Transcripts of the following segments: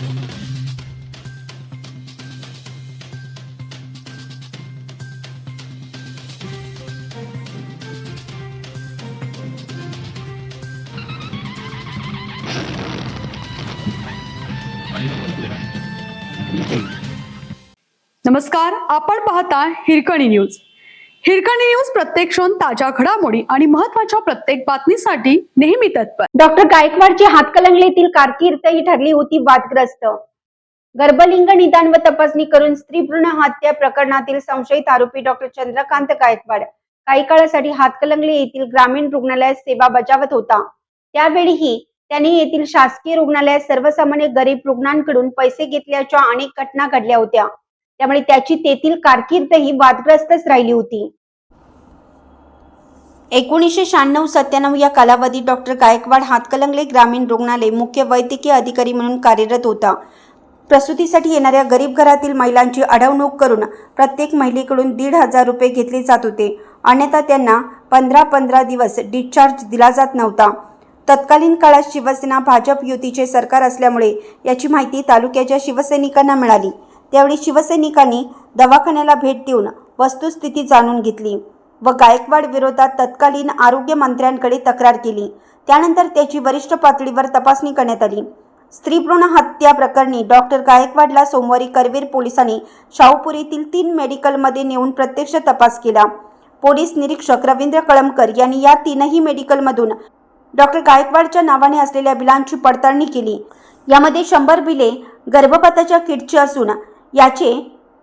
नमस्कार, आपण पाहता हिरकणी न्यूज. हिरकणी न्यूज प्रत्येक क्षण ताज्या घडामोडी आणि महत्त्वाच्या प्रत्येक बातमीसाठी नेहमी तत्पर. डॉक्टर गायकवाडची हातकणंगलेतील कारकीर्द ही ठरली होती वादग्रस्त. गर्भलिंग निदान व तपासणी करून स्त्री भ्रूण हत्या प्रकरणातील संशयित आरोपी डॉक्टर चंद्रकांत गायकवाड काही काळासाठी हातकणंगले येथील ग्रामीण रुग्णालयात सेवा बजावत होता. त्यावेळीही त्यांनी येथील शासकीय रुग्णालयात सर्वसामान्य गरीब रुग्णांकडून पैसे घेतल्याच्या अनेक घटना घडल्या होत्या. त्यामुळे त्याची तेथील कारकीर्द ही वादग्रस्तच राहिली होती. 1996-97 या कालावधीत डॉक्टर गायकवाड हातकणंगले ग्रामीण रुग्णालय मुख्य वैद्यकीय अधिकारी म्हणून कार्यरत होता. प्रसूतीसाठी येणाऱ्या गरीब घरातील महिलांची अडवणूक करून प्रत्येक महिलेकडून 1,500 रुपये घेतले जात होते. अन्यथा त्यांना 15 दिवस डिस्चार्ज दिला जात नव्हता. तत्कालीन काळात शिवसेना भाजप युतीचे सरकार असल्यामुळे याची माहिती तालुक्याच्या शिवसैनिकांना मिळाली. त्यावेळी शिवसैनिकांनी दवाखान्याला भेट देऊन वस्तुस्थिती जाणून घेतली व गायकवाड विरोधात तत्कालीन आरोग्य मंत्र्यांकडे तक्रार केली. त्यानंतर त्याची वरिष्ठ पातळीवर तपासणी करण्यात आली. स्त्री भ्रूण हत्या प्रकरणी डॉक्टर गायकवाडला सोमवारी करवीर पोलिसांनी शाहूपुरीतील 3 मेडिकलमध्ये नेऊन प्रत्यक्ष तपास केला. पोलीस निरीक्षक रवींद्र कळमकर यांनी या 3ही मेडिकलमधून डॉक्टर गायकवाडच्या नावाने असलेल्या बिलांची पडताळणी केली. यामध्ये 100 बिले गर्भपाताच्या किटची असून याचे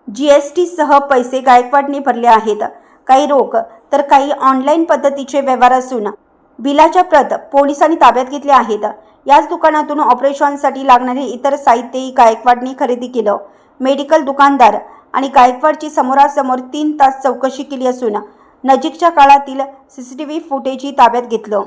GST सह पैसे गायकवाडने भरले आहेत. काही रोख तर काही ऑनलाईन पद्धतीचे व्यवहार असून बिलाच्या प्रत पोलिसांनी ताब्यात घेतल्या आहेत. याच दुकानातून ऑपरेशनसाठी लागणारे इतर साहित्यही गायकवाडने खरेदी केलं. मेडिकल दुकानदार आणि गायकवाडची समोरासमोर 3 तास चौकशी केली असून नजीकच्या काळातील CCTV फुटेजही ताब्यात घेतलं.